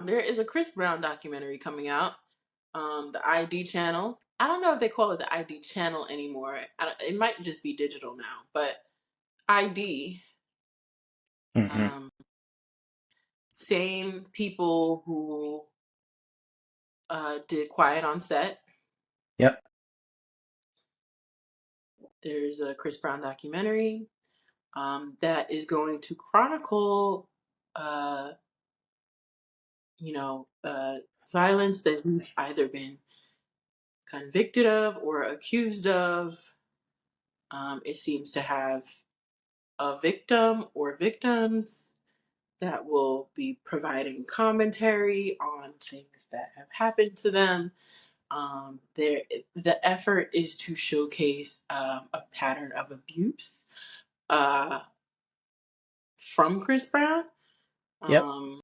There is a Chris Brown documentary coming out. The ID channel. I don't know if they call it the ID channel anymore. It might just be digital now, but ID. Hmm. Um, Same people who did Quiet on Set. Yep. There's a Chris Brown documentary that is going to chronicle, uh, you know, violence that he's either been convicted of or accused of. It seems to have a victim or victims that will be providing commentary on things that have happened to them. There, the effort is to showcase a pattern of abuse uh, from Chris Brown. Yep. Um,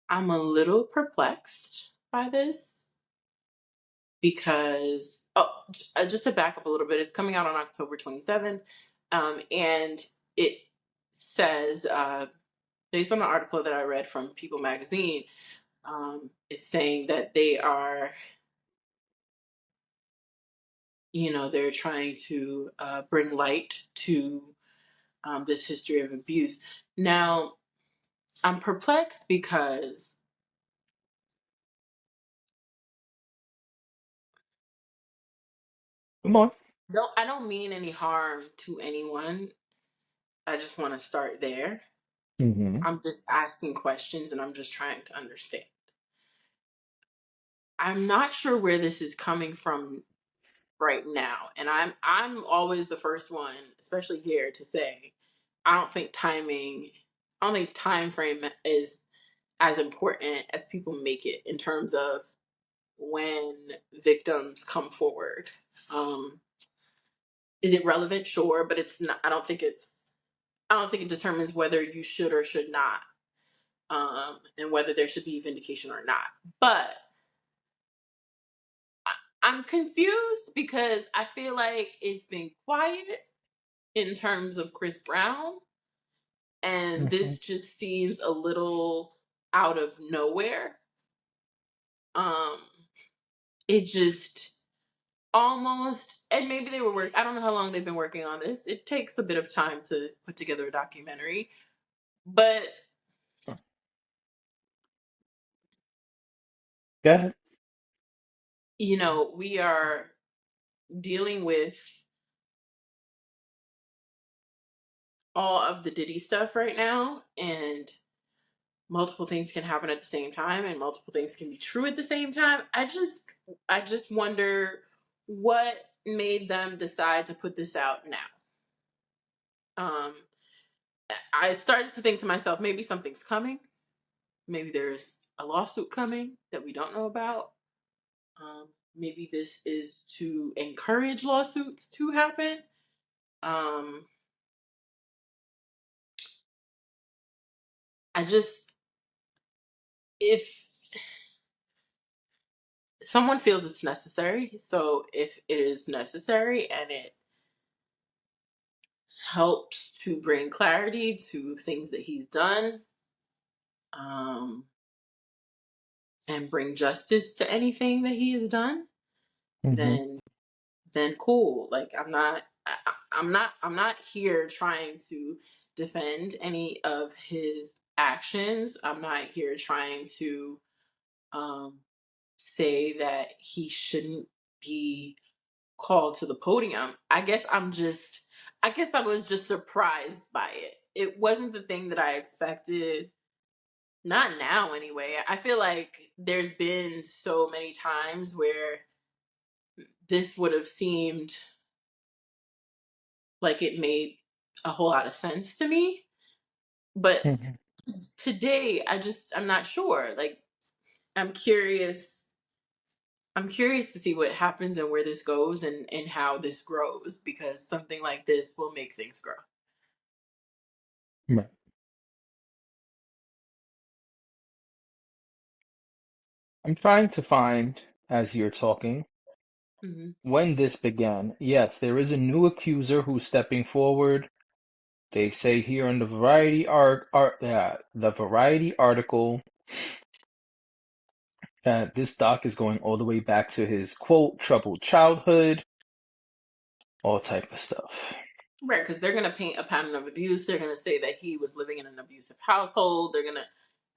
I'm a little perplexed by this because, just to back up a little bit, it's coming out on October 27th, and it says, based on the article that I read from People Magazine, it's saying that they are, they're trying to bring light to this history of abuse. Now, I'm perplexed because Come on. I don't mean any harm to anyone. I just want to start there. Hmm. I'm just asking questions and I'm just trying to understand. I'm not sure where this is coming from right now, and I'm always the first one, especially here, to say I don't think timing, I don't think time frame is as important as people make it in terms of when victims come forward. Um, is it relevant? Sure, but it's not. I don't think it's. I don't think it determines whether you should or should not, and whether there should be vindication or not. But I'm confused because I feel like it's been quiet in terms of Chris Brown, and Hmm. this just seems a little out of nowhere. Um, it just almost, and maybe they were I don't know how long they've been working on this. It takes a bit of time to put together a documentary, but Go ahead. we are dealing with all of the Diddy stuff right now, and multiple things can happen at the same time, and multiple things can be true at the same time. I just wonder what made them decide to put this out now. Um, I started to think to myself, maybe something's coming. Maybe there's a lawsuit coming that we don't know about. Maybe this is to encourage lawsuits to happen. Um, I just, if someone feels it's necessary, so if it is necessary and it helps to bring clarity to things that he's done, um, and bring justice to anything that he has done, Hmm. then cool. Like I'm not here trying to defend any of his actions. I'm not here trying to um, say that he shouldn't be called to the podium. I guess I was just surprised by it. It wasn't the thing that I expected. Not now, anyway. I feel like there's been so many times where this would have seemed like it made a whole lot of sense to me. But Hmm. today, I'm not sure. Like, I'm curious. I'm curious to see what happens and where this goes, and how this grows, because something like this will make things grow. Right. I'm trying to find, as you're talking, Hmm. when this began. Yes, there is a new accuser who's stepping forward They say here in the Variety article that this doc is going all the way back to his quote troubled childhood, all type of stuff. Right, because they're gonna paint a pattern of abuse. They're gonna say that he was living in an abusive household. They're gonna,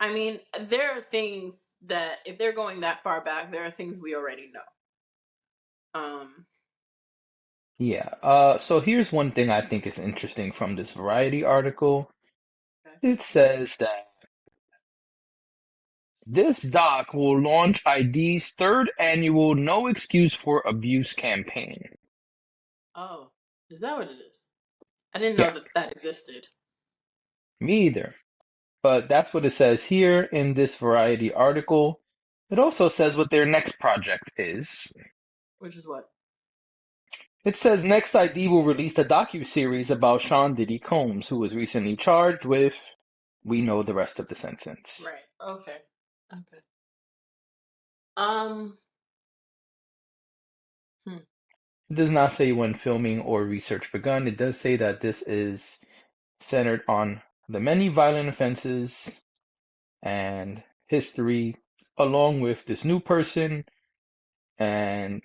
I mean, there are things that if they're going that far back, there are things we already know. Yeah. So here's one thing I think is interesting from this Variety article. Okay. It says that this doc will launch ID's third annual No Excuse for Abuse campaign. Oh, is that what it is? I didn't know Yeah, that that existed. me either. But that's what it says here in this Variety article. It also says what their next project is. Which is what? It says Next ID will release a docu-series about Sean Diddy Combs, who was recently charged with, we know the rest of the sentence. Right. Okay. Okay. Um. Hmm. It does not say when filming or research begun. It does say that this is centered on the many violent offenses and history, along with this new person. And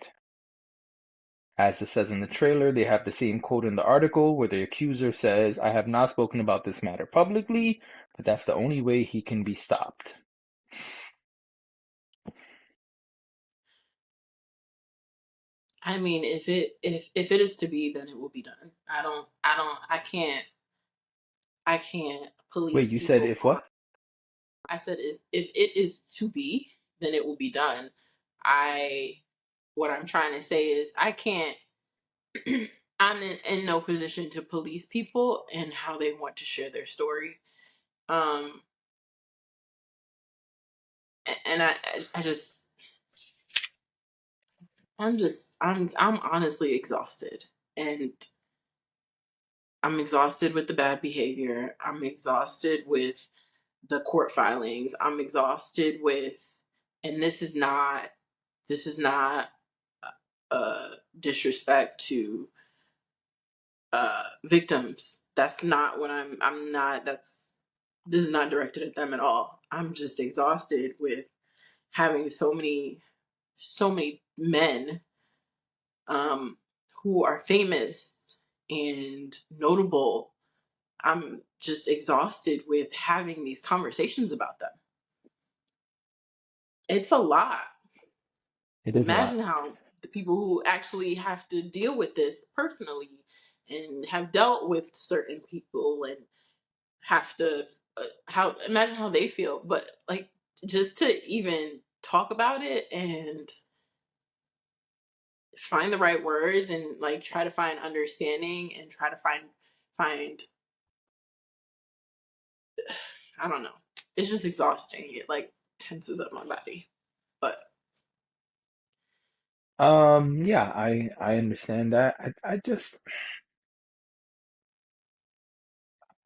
as it says in the trailer, they have the same quote in the article where the accuser says, I have not spoken about this matter publicly, but that's the only way he can be stopped. I mean, if it is to be, then it will be done. I can't police Wait, you said people if on. what? I said if it is to be, then it will be done. I what I'm trying to say is I can't. I'm in no position to police people and how they want to share their story. Um, and I just I'm honestly exhausted, and I'm exhausted with the bad behavior. I'm exhausted with the court filings. I'm exhausted with, and this is not disrespect to victims. That's not what I'm not. This is not directed at them at all. I'm just exhausted with having so many men um, who are famous and notable. I'm just exhausted with having these conversations about them. It's a lot. It is a lot. Imagine how the people who actually have to deal with this personally and have dealt with certain people and have to how imagine how they feel, but like just to even talk about it and find the right words and like try to find understanding and try to find I don't know. It's just exhausting. It like tenses up my body. But Yeah, I understand that. I just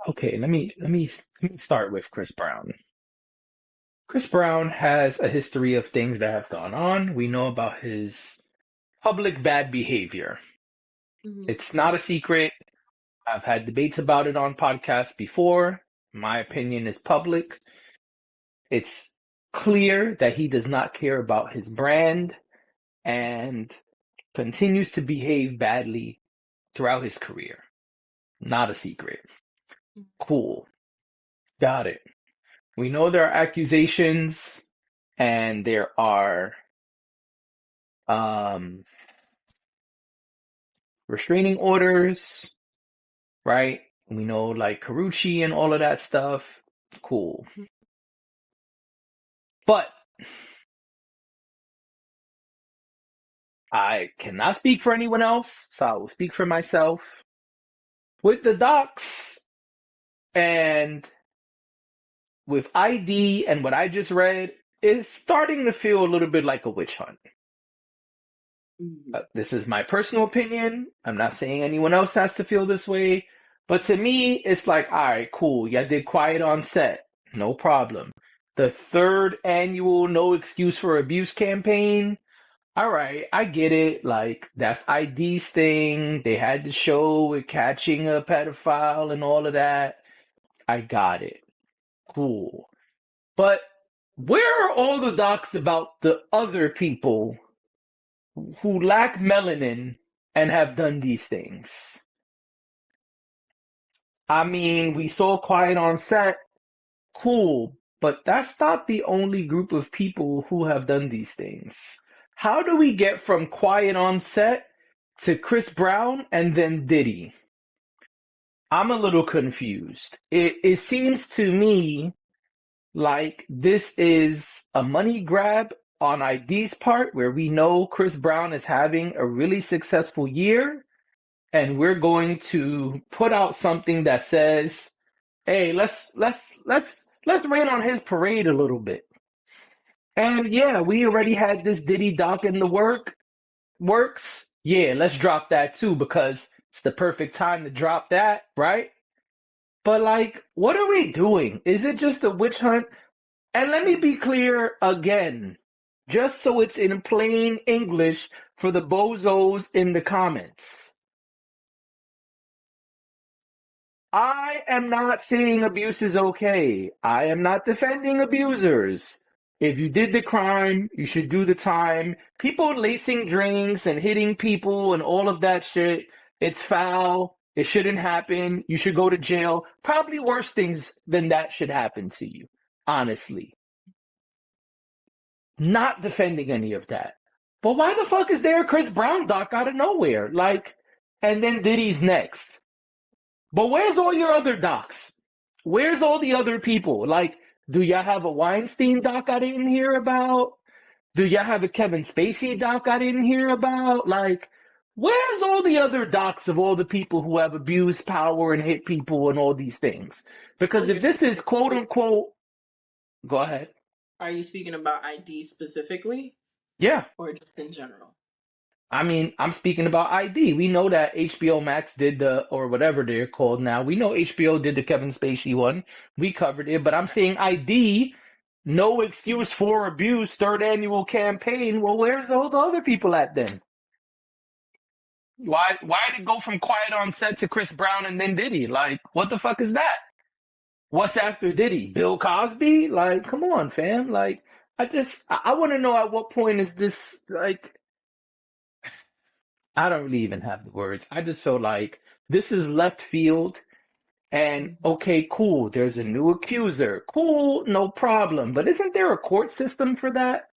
okay, let me start with Chris Brown. Chris Brown has a history of things that have gone on. We know about his public bad behavior. mhm, It's not a secret. I've had debates about it on podcasts before. My opinion is public. It's clear that he does not care about his brand and continues to behave badly throughout his career. Not a secret. Cool. Got it. We know there are accusations and there are um, restraining orders, right? We know like Carucci and all of that stuff. Cool. But I cannot speak for anyone else, so I will speak for myself. With the docs and with ID and what I just read, it's starting to feel a little bit like a witch hunt. mhm, This is my personal opinion. I'm not saying anyone else has to feel this way. But to me, it's like, all right, cool. Yeah, did quiet on set. No problem. The third annual No Excuse for Abuse campaign. All right, I get it. Like, that's ID's thing. They had the show with catching a pedophile and all of that. I got it. Cool. But where are all the docs about the other people who lack melanin and have done these things? I mean, we saw Quiet on Set. Cool. But that's not the only group of people who have done these things. How do we get from Quiet on Set to Chris Brown and then Diddy? I'm a little confused. It seems to me like this is a money grab on ID's part, where we know Chris Brown is having a really successful year, and we're going to put out something that says, "Hey, let's rain on his parade a little bit." And yeah, we already had this Diddy doc in the works. Yeah, let's drop that too because it's the perfect time to drop that, right? But like, what are we doing? Is it just a witch hunt? And let me be clear again, just so it's in plain English for the bozos in the comments. I am not saying abuse is okay. I am not defending abusers. If you did the crime, you should do the time. People lacing drinks and hitting people and all of that shit, it's foul. It shouldn't happen. You should go to jail. Probably worse things than that should happen to you, honestly. Not defending any of that. But why the fuck is there a Chris Brown doc out of nowhere? Like, and then Diddy's next. But where's all your other docs? Where's all the other people? Like, do y'all have a Weinstein doc I didn't hear about? Do y'all have a Kevin Spacey doc I didn't hear about? Like, where's all the other docs of all the people who have abused power and hit people and all these things? So Because if you're this is quote specifically, unquote, go ahead. are you speaking about ID specifically Yeah. or just in general? I mean, I'm speaking about ID. We know that HBO Max did or whatever they're called now. We know HBO did the Kevin Spacey one. We covered it, but I'm saying ID, no excuse for abuse, third annual campaign. Well, where's all the other people at then? Why did it go from Quiet on Set to Chris Brown and then Diddy? Like, what the fuck is that? What's after Diddy? Bill Cosby? Like, come on, fam. Like, I want to know at what point is this like I don't really even have the words. I just feel like this is left field and Mhm. okay, cool. There's a new accuser. Cool, no problem. But isn't there a court system for that?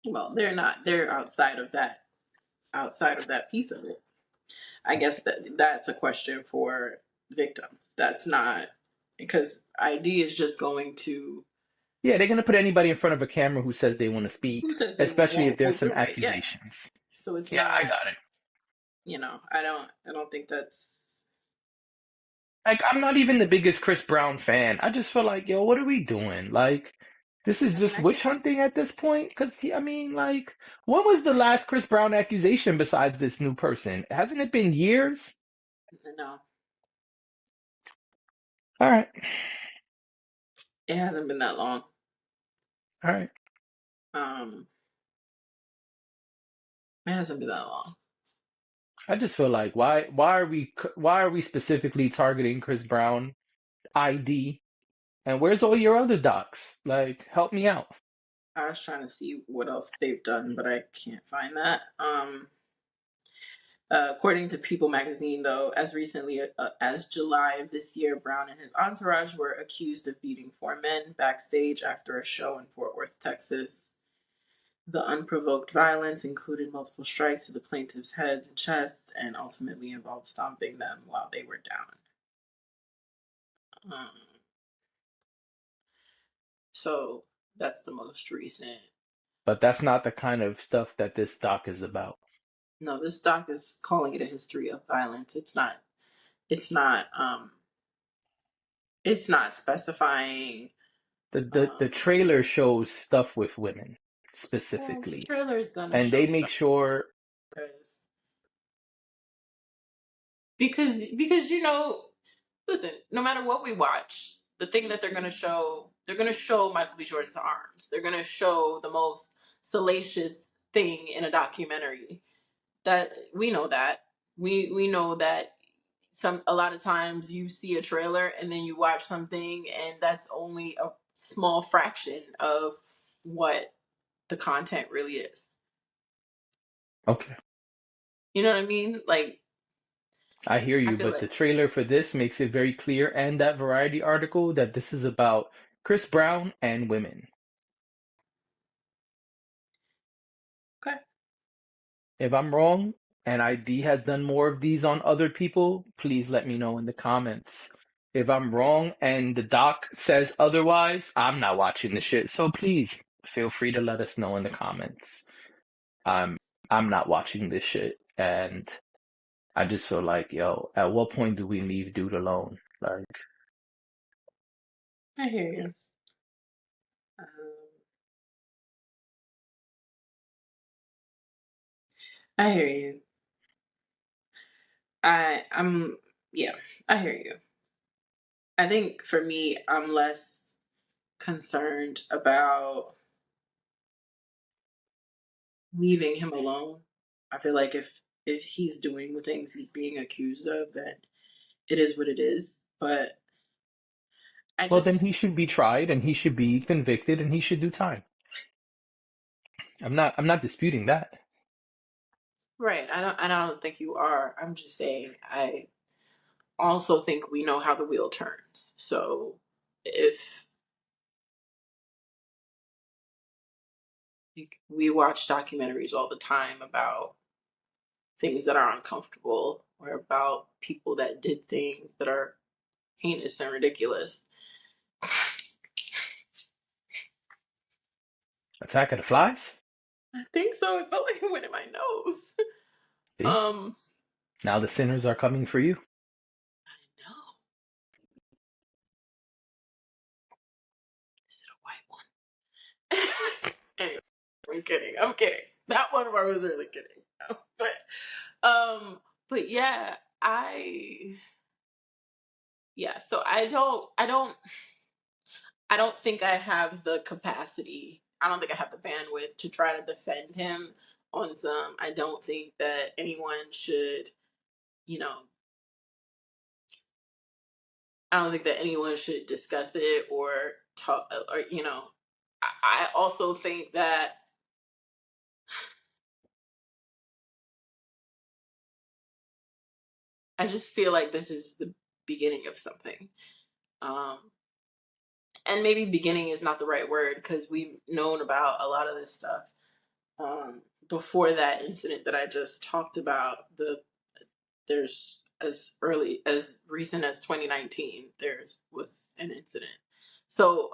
Well, they're not. They're outside of that piece of it. I guess that's a question for victims. That's not because ID is just going to Yeah, they're gonna put anybody in front of a camera who says they want to who speak, says they especially if there's will some do it. Yeah. accusations. So it's Yeah, I not. got it. I don't think that's. Like, I'm not even the biggest Chris Brown fan. I just feel like, yo, what are we doing? Like, this is I mean, just I witch get hunting at this point? Because, I mean, like, when was the last Chris Brown accusation besides this new person? Hasn't it been years? no, All right. it hasn't been that long. All right. Um, it hasn't been that long. I just feel like why are we specifically targeting Chris Brown ID? And where's all your other docs? Like, help me out. I was trying to see what else they've done, but I can't find that. According to People magazine, though, as recently as July of this year, Brown and his entourage were accused of beating four men backstage after a show in Fort Worth, Texas. The unprovoked violence included multiple strikes to the plaintiffs' heads and chests and ultimately involved stomping them while they were down. Um, so that's the most recent. But that's not the kind of stuff that this doc is about. No, this doc is calling it a history of violence. It's not. It's not. It's not specifying. The trailer shows stuff with women Well, the specifically. trailer is gonna And they show make stuff sure because because listen, no matter what we watch, the thing that they're gonna show Michael B. Jordan's arms. They're gonna show the most salacious thing in a documentary. That we know that. We know that a lot of times you see a trailer and then you watch something and that's only a small fraction of what the content really is. Okay. You know what I mean? Like, I hear I you, feel but the like, trailer for this makes it very clear, and that Variety article, that this is about Chris Brown and women. okay. If I'm wrong, and ID has done more of these on other people, please let me know in the comments. If I'm wrong and the doc says otherwise, I'm not watching the shit. So please feel free to let us know in the comments. I'm I'm not watching this shit, and I just feel like, yo, at what point do we leave dude alone? Like, I hear you. Um, I hear you. I'm yeah, I hear you. I think for me, I'm less concerned about leaving him alone. I feel like if he's doing the things he's being accused of, then it is what it is. But I well, then he just should be tried and he should be convicted and he should do time. I'm not disputing that. right. I don't think you are. I'm just saying I also think we know how the wheel turns. So if like, we watch documentaries all the time about things that are uncomfortable or about people that did things that are heinous and ridiculous. Attack of the Flies? I think so. It felt like it went in my nose. See? Um, Now the sinners are coming for you. I know. Is it a white one? Anyway, I'm kidding. I'm kidding. That one I was really kidding. But yeah, so I don't think I have the capacity. I don't think I have the bandwidth to try to defend him on some. I don't think that anyone should, you know, I don't think that anyone should discuss it or talk, or, I also think that I just feel like this is the beginning of something. Um, and maybe beginning is not the right word because we've known about a lot of this stuff before that incident that I just talked about. There's as recent as 2019 there was an incident. So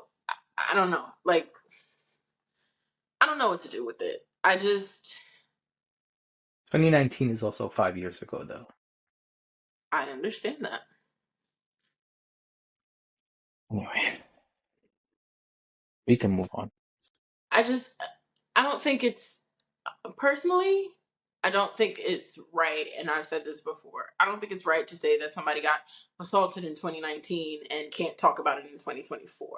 I don't know. Like, I don't know what to do with it. 2019 is also 5 years ago, though. I understand that. Anyway, we can move on. I just I don't think it's personally, I don't think it's right, and I've said this before. I don't think it's right to say that somebody got assaulted in 2019 and can't talk about it in 2024.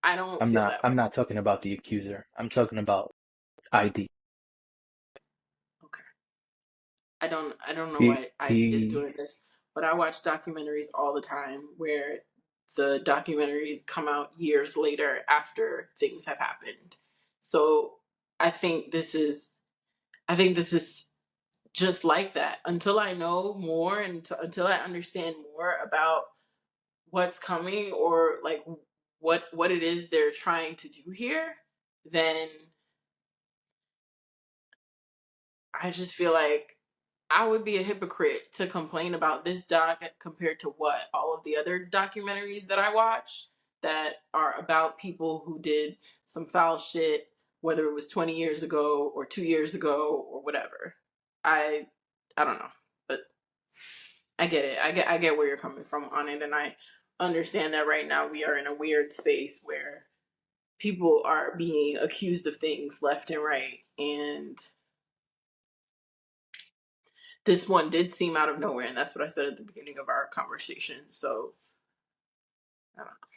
I don't I'm feel not that way. I'm not talking about the accuser. I'm talking about ID. Okay. I don't know The why ID is the doing this, but I watch documentaries all the time where the documentaries come out years later after things have happened. So I think this is I think this is just like that. Until I know more and until I understand more about what's coming or like what it is they're trying to do here, then I just feel like I would be a hypocrite to complain about this doc compared to what all of the other documentaries that I watch that are about people who did some foul shit, whether it was 20 years ago or 2 years ago or whatever. I I don't know, but I get it. I get where you're coming from on it, and I understand that right now we are in a weird space where people are being accused of things left and right, and this one did seem out of nowhere, and that's what I said at the beginning of our conversation. So I don't know.